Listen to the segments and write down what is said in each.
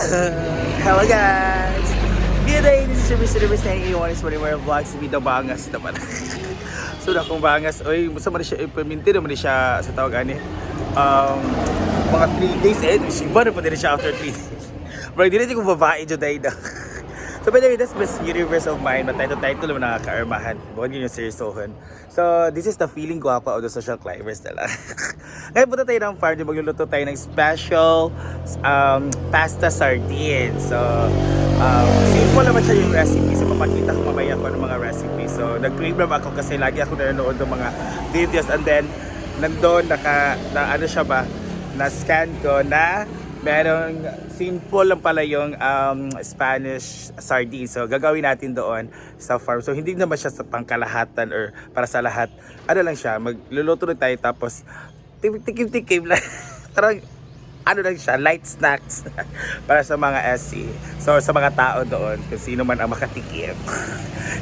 Hello guys! Good day, this is Mr. Naiiwan is one of our vlogs video bangas naman. So na kung bangas, oy, musta man siya implemente naman siya sa tawag ani. Mga 3 days siba na pa din siya after 3 days. Pero hindi na ko babae dyan dahil na. So by the way, that's Miss Universe of mine. Title naman nakakaarmahan. Bukod yun yung seryosohan. So this is the feeling guwapa of the social climbers nila. Ngayon punta tayo ng farm. Magluluto tayo ng special pasta sardines. So simple naman siya yung recipe. So papakita ko mamaya ko ng mga recipe. So nag-crave naman ako kasi lagi ako nanonood ng mga videos. And then nandun na-scan ko na merong simple lang pala yung Spanish sardines. So gagawin natin doon sa farm. So hindi naman siya sa pangkalahatan or para sa lahat. Ano lang siya, magluluto lang tayo tapos tikim-tikim lang. Parang ano lang siya, light snacks para sa mga SC. So sa mga tao doon, kung sino man ang makatikim.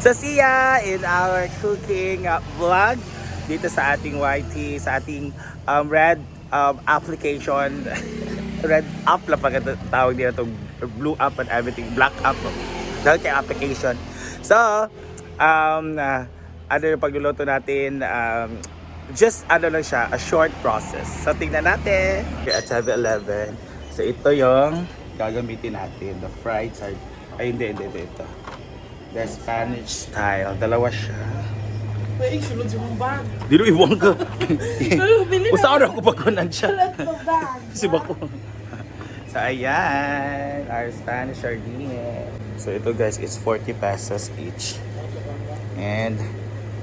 So see ya in our cooking vlog dito sa ating YT, sa ating red application. Red up lang pag tawag nila itong blue up and everything, black up dahil kay application. So ano yung pagluluto natin, just ano lang siya, a short process. So tingnan natin at 7-Eleven. So ito yung gagamitin natin, the fried sardine. Ay hindi ito, the Spanish style, dalawa siya. Ay, sulod si mong bag. Di nung ibuang ka. Bili na. Usa na ako pagkunan siya. Sulod mo bag. Si Bako. So ayan, our Spanish sardines. So ito guys, it's 40 pesos each. And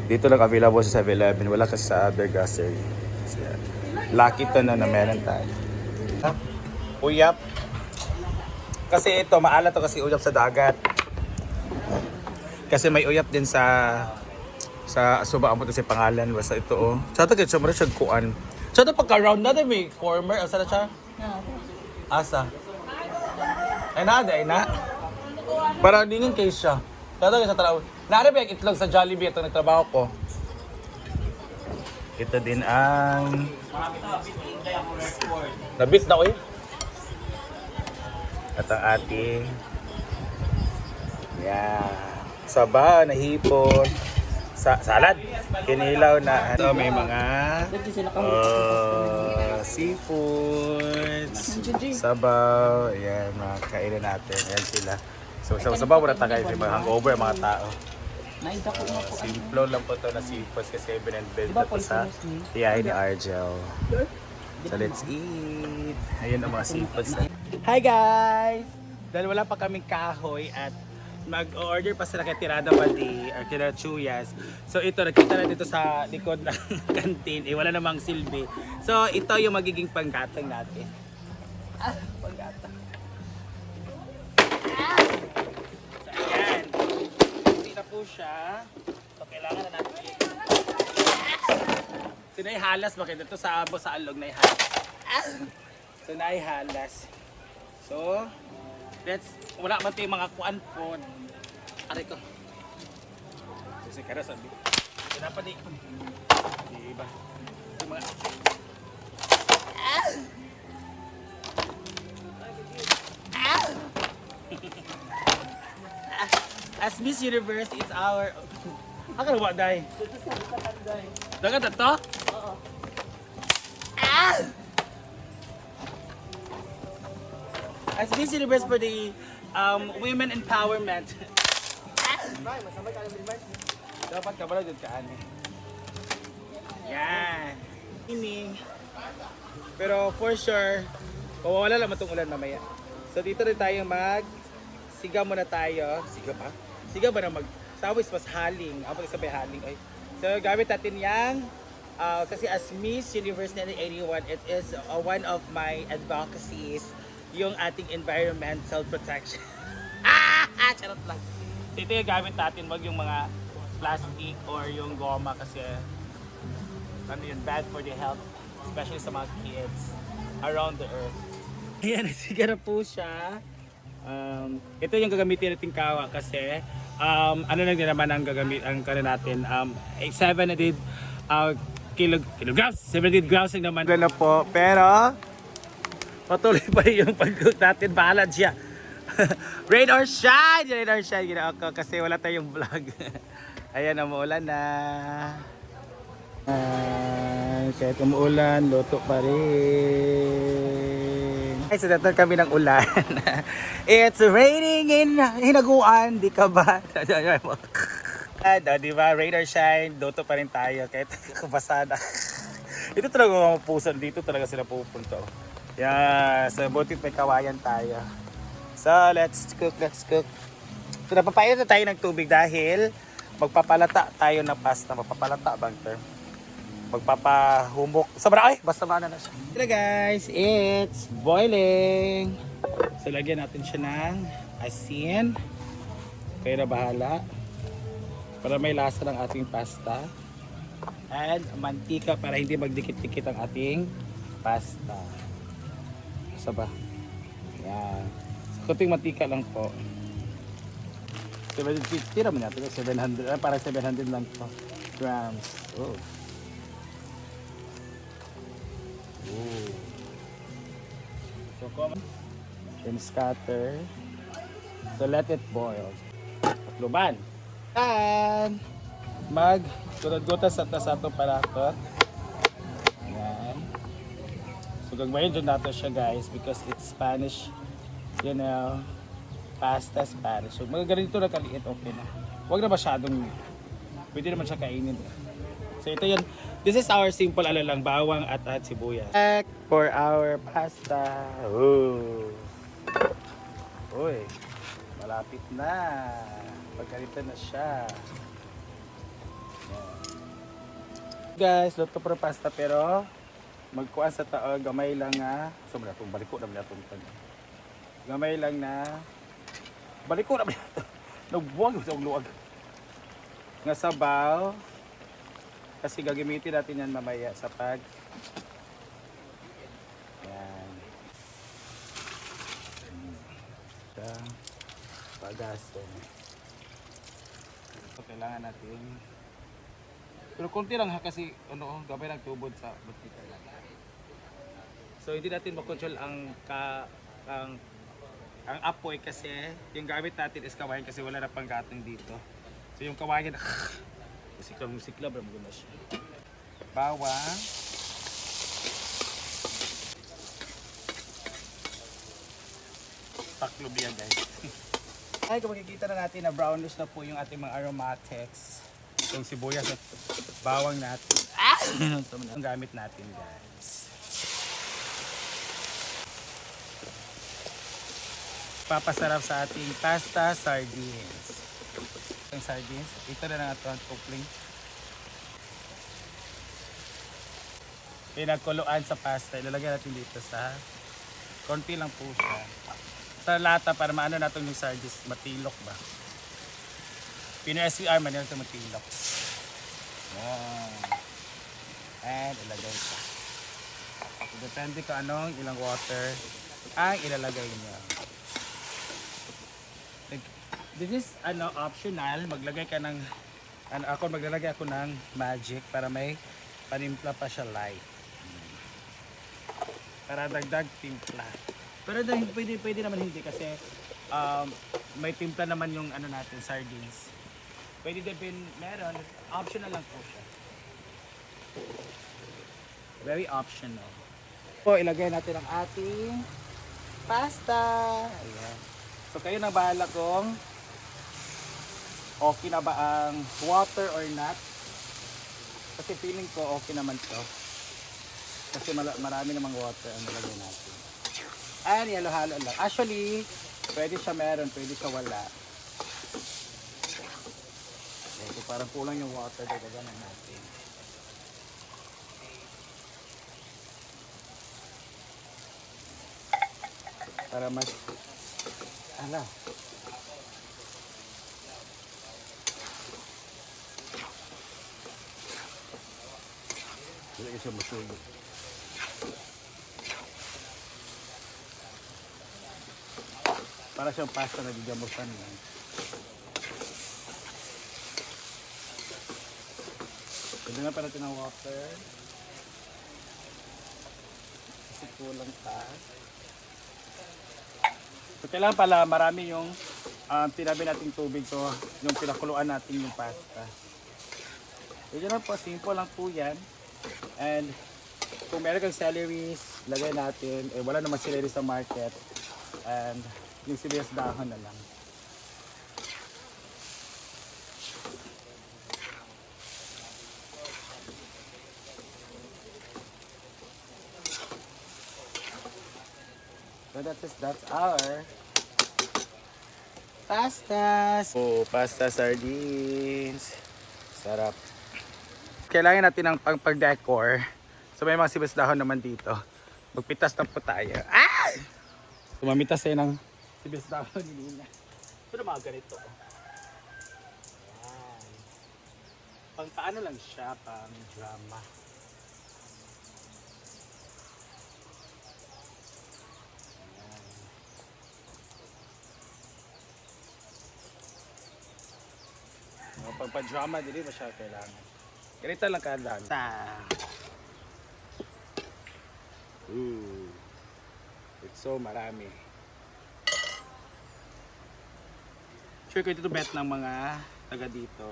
dito lang available sa 7-Eleven. Wala kasi sa other grocery. So, lucky to na meron tayo. Uyap. Kasi ito, maalat to kasi uyap sa dagat. Kasi may uyap din sa suba ang puto si pangalan. Basta ito oh. Sa ito siya mara siya kuan. Sa ito pagka-round natin may former. Asa na siya? Asa? Ay na. Para dingin case siya. Sa ito sa taraw. Naarap yung itlog sa Jollibee ito nagtrabaho ko. Ito din ang nabit na ko eh. At ang ating sabaw na hipon. Salad. Kinilaw na. Ito may mga seafoods, sabaw. Ayan, mga kainan natin. Ayan sila. So sabaw muna tayo sa mga hangover, mga tao. Simple lang po ito na seafoods kasi binibenta po sa tiyahin ni Argel. So let's eat. Ayan ang mga seafoods na. Hi guys! Dahil wala pa kaming kahoy at mag-order pa sila kay Tirada Baldi or kay Chuyas. So ito, nakita na dito sa likod ng kantin. Wala namang silbi. So ito yung magiging panggatang natin. Panggatang. So ayan. Hindi na po siya. So kailangan na natin. So naihalas. Bakit ito sa abo sa alog naihalas. So naihalas. So wala man tayo mga kuan po. Aray ko. Kasi kara sabi. Dapat di. Diba? Ito mga As Miss Universe, it's our Aka wa day. Dagat ito? Oo. As Miss Universe for the women empowerment. Dapat ka pala dyan kaan eh. Yan. Ining. Pero for sure, mawawala lang itong ulan mamaya. So dito rin tayo siga muna tayo. Siga pa? Siga ba na sawis mas haling. Ang sabay haling. Ay. So gamit natin yang kasi as Miss Universe 1981, it is one of my advocacies yung ating environmental protection. Charot lang. So ito yung gamit natin, wag yung mga plastic or yung goma kasi ano yun, bad for the health, especially sa mga kids around the earth. Ayan, sige na po siya. Ito yung gagamitin natin kawa kasi ano lang din naman ang natin, 700 kilograms, 700 grams lang naman. Gano'n po, pero patuloy pa rin yung pag-cook natin, bahala siya. Rain or shine! Rain or shine. Ginawa ko kasi wala tayong vlog. Ayan, umuulan na. Kahit umuulan, luto pa rin. Ay, sa dator kami ng ulan. It's raining in Hinaguan. Di ka ba? Di ba? Rain or shine, luto pa rin tayo. Kahit kabasada. Ito talaga mga puso. Dito talaga sila pupunta. Yeah, so butit may kawayan tayo. So, let's cook. So, napapait na tayo ng tubig dahil magpapalata tayo ng pasta. Magpapalata bang term? Magpapahumok. Sobra, ay! Basta maana na siya. Ito guys, it's boiling. So, lagyan natin siya ng asin. Kayo na bahala. Para may lasa ng ating pasta. And mantika para hindi magdikit-dikit ang ating pasta. Saba. Yan. Kunting mantika lang po. 750 naman natin. 700. Parang 700 lang po. Grams. Oh. Oh. So, come. Then scatter. So, let it boil. Takluban. And mag-gutod-gutas sa itong paratot. Ayan. So, gagawin dyan natin siya guys because it's Spanish, you know, pasta Spanish. So, ganito na kaliit, okay na. Huwag na masyadong, pwede naman siya kainin. So, ito yun. This is our simple lang, bawang at sibuyas. For our pasta. Ooh. Uy, malapit na. Pagkalita na siya. Ayan. Guys, luto para pasta pero magkuha sa tao, gamay lang nga. So, baliko na itong gamay lang na. Baliko na ito. Nagbuwag sa luwag. Nga sabaw. Kasi gagamitin natin yan mamaya sa Yan. Sa pagason. So, kailangan natin. Pero konti lang ha kasi gabay ng tubod sa butika lang. So hindi natin makontrol ang apoy kasi yung gamit natin is kawayan kasi wala na pang gatong dito. So yung kawayan musikla ba maganda siya. Bawang. Taklob yan guys. Ay, kung makikita na natin na brownish na po yung ating mga aromatics. Yung sibuyas at bawang natin. Ito ang gamit natin guys. Papasarap sa ating pasta sardines. Yung sardines, ito na lang ito ang coupling. Pinagkuluan sa pasta, ilalagay natin dito sa konti lang po siya. Sa lata para maano natin yung sardines, matilok ba? Pino-SVR man yan sa matilok. Yan. And ilagay siya. Depende kung anong ilang water ang ilalagay niya. This is optional. Maglagay ka ng maglalagay ako ng magic para may panimpla pa siya light. Para dagdag timpla. Pero pwede naman hindi kasi may timpla naman yung natin sardines. Pwede din meron, optional lang po siya. Very optional. So ilagay natin ang ating pasta. Ayan. So kayo na bahala kung okay na ba ang water or not. Kasi feeling ko okay naman to. Kasi marami namang water ang nilagay natin. Ayan, halo-halo lang. Actually, pwede siya meron, pwede siya wala. So, parang kulang yung water, dagdagan natin. Para mas Hindi siya masulo. Para siyang pasta na gigamutan lang. Pwede na pa natin ang water. Kasi kulang pa. So kailangan pala marami yung tinabi nating tubig to, yung pinakuluan natin yung pasta. So yun lang po, simple lang po yan. And kung meron kang celery, lagay natin. Eh wala naman celery sa market. And yung sibuyas dahon na lang. So that's our pastas. Oh, pasta sardines. Sarap. Kailangan natin ng pag-decor. So may mga sibuyas dahon naman dito. Magpitas na po tayo. Ah! So mamitas tayo ng sibuyas dahon ni Nina. Ito na mga ganito. Wow. Pang paano lang siya, pang drama. Pagpa-drama, hindi ba siya kailangan? Ganito lang kadaan. Ooh. It's so marami. Sure ko ito bet ng mga taga dito.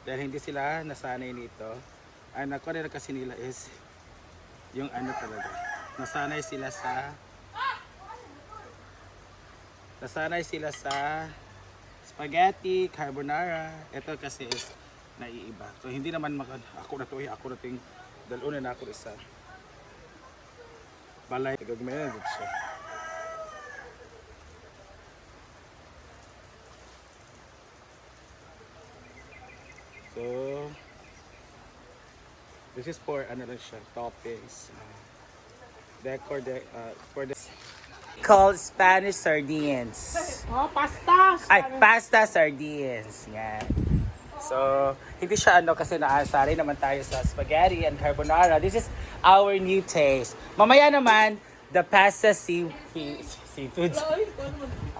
Dahil hindi sila nasanay nito. Ang nakuha nila kasi nila is yung ano talaga. Nasanay sila sa spaghetti, carbonara. Ito kasi is naiiba. So hindi naman ako na to yung dalawin na ako isa. Balay, gagawin na dito siya. So this is for ano lang siya, toppings. Decor for the called Spanish sardines. Oh, pasta! Ay, pasta sardines. Yan. So, hindi siya ano kasi naasari naman tayo sa spaghetti and carbonara. This is our new taste. Mamaya naman, the pasta seafoods.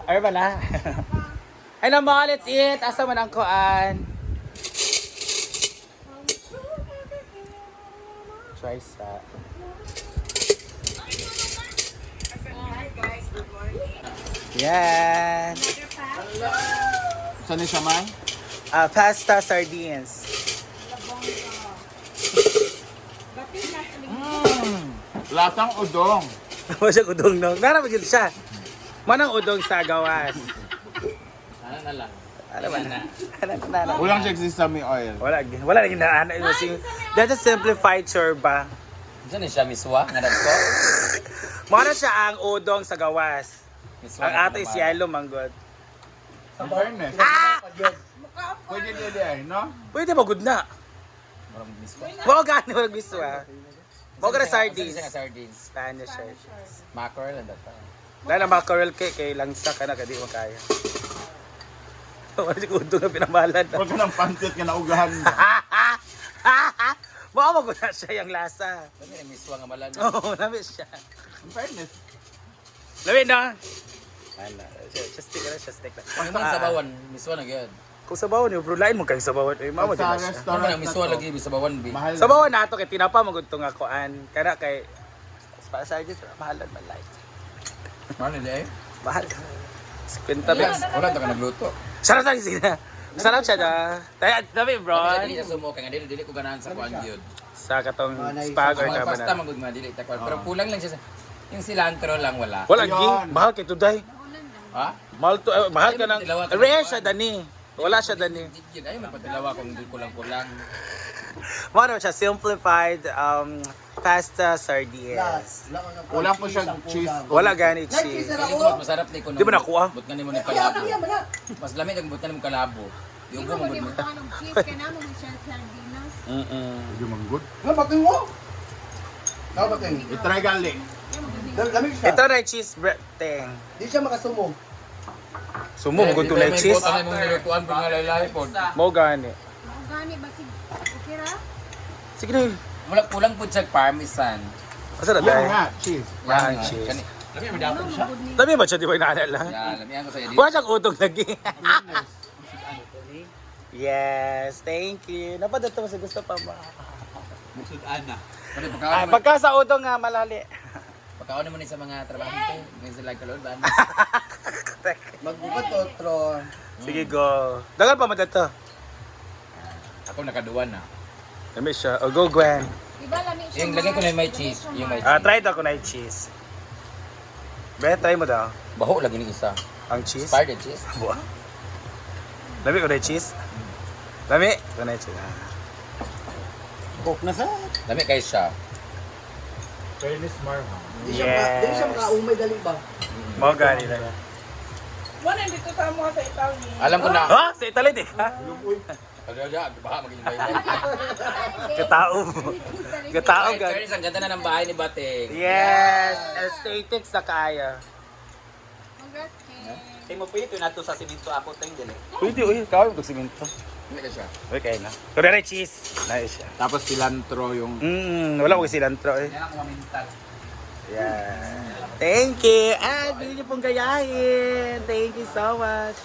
Ano ba na? Ay naman, let's eat. Asa man ang kuan. Try sa. Yan. Saan siya man? Pasta sardines. Lasang udong. Wala siya udong no. Nara magil siya. Manang udong sa gawas. Ano na lang. Ano ba na? Ano. Walang siya sesame oil. Wala nang ginaan. That's a simplified chorba. Diyan ni siya miswa nga ko. Mara siya ang udong sa gawas. Miswa. Ang ato is yellow manggod. In fairness. Pwede din ay, no? Pwede ba good na? Marang miswa. Mo gani wala gusto ah. Mo ka sardines. Sardines. Spanish sardines. Mackerel and that. Dahil ang mackerel kay langsa ka na kadi mo kaya. Wala si udong na pinamalan. Huwag ka ng pansit ka naugahan mo. Baka maguna siya yung lasa. Dami ni miswa nga malan. Oo, namin siya. In fairness. Lamin na. Ano, just stick lang. Ang mga sabawan, miswa na gyud. Kung sabawan niyo, bro, lain mo kayong sabawan. Eh, mama, di Sa na siya. Ano restaurant man na ang miswa to, lagi sabawan bi. mahal. Sabawan na ito, kay tinapa magudto nga kuan. Kana kay, para sa akin, mahalan man light. Ano di ay? Mahal ka. 50 pesos. Wala ta ka nagluto. Sarap sa sige na. Sarap siya na. Tayo, dami bro. Dili sa sumo kay nga dili ko ganahan sa kuan gyud. Sa katong spag or Ang mga pasta carbonara. magud nga dili ta kuan. Pero kulang lang siya sa yung cilantro lang wala. Wala, Ayun. gi. Mahal kay Tuday. Ha? Mahal ka ng, rare siya dani. Wala siya dani. Di ay man patilawa kung di kulang-kulang. Ano siya, simplified pasta sardines. Wala po siya cheese. Wala gani cheese. Dili ko mas masarap ni kuno. Di ba nakuha? But nga nimo ni kalabo. Mas lamig ang but nga nimo kalabo. Yung Di ba mo mo mo. ng cheese ka na mo siya sardinas? Hindi man good. Bating mo? Bating. I-try gali. Lamig siya. Ito na cheese bread thing. Di siya makasumo. Sumo, mo gusto na cheese. Ano mo nilutuan pag nga laylay po. Mo gani. Mao gani ba si okay ra? Sige na. Wala kulang po siya parmesan. Asa na Yan dahil? nga, cheese. Yan, cheese. Kani. Lami mo dapat siya. Dami ba siya, di ba inaalala lang? Ya, lamihan ko sa iyo. Wala siyang utong lagi. Yes, thank you. Napadato mo sa gusto pa ba? Pati Ah, pagkaon pagka sa utong nga malali. mo ni sa mga trabahante, may sila kalod ba? tek. Magbukat otro. Sige, go. Dagal pa mo dito. Ako nakaduwan na. Dami siya. O, go, Gwen. Diba lami siya? Yung lagay ko na yung may cheese. Yung may Ah, cheese. try daw ko na yung cheese. Be, try mo daw. Baho lagi ni isa. Ang cheese. Expired cheese. Buwa. Dami ko na yung cheese. Dami ko na yung cheese. Ah. Coke na sa. Dami kayo siya. Di siya Yes. makaumay dali ba? Mo gani na. Wala dito sa mga sa Italy. Alam ko na. Oh, sa Italy di ka. Kaya baha maging bahay. Katao mo. Katao Ay, gan. Charles, ang ganda na ng bahay ni Bating. Yes, aesthetics sa kaya. Congrats, Ken. Mo pwede na to sa simento ako tayong dili. Pwede, uy, kawin ko simento. Hindi ka siya. Okay na. Kunwari cheese. Nice siya. Tapos cilantro yung... Wala ko cilantro eh. Yan ako mamintal. Yeah. Thank you. At hindi niyo pong gayahin. Thank you so much.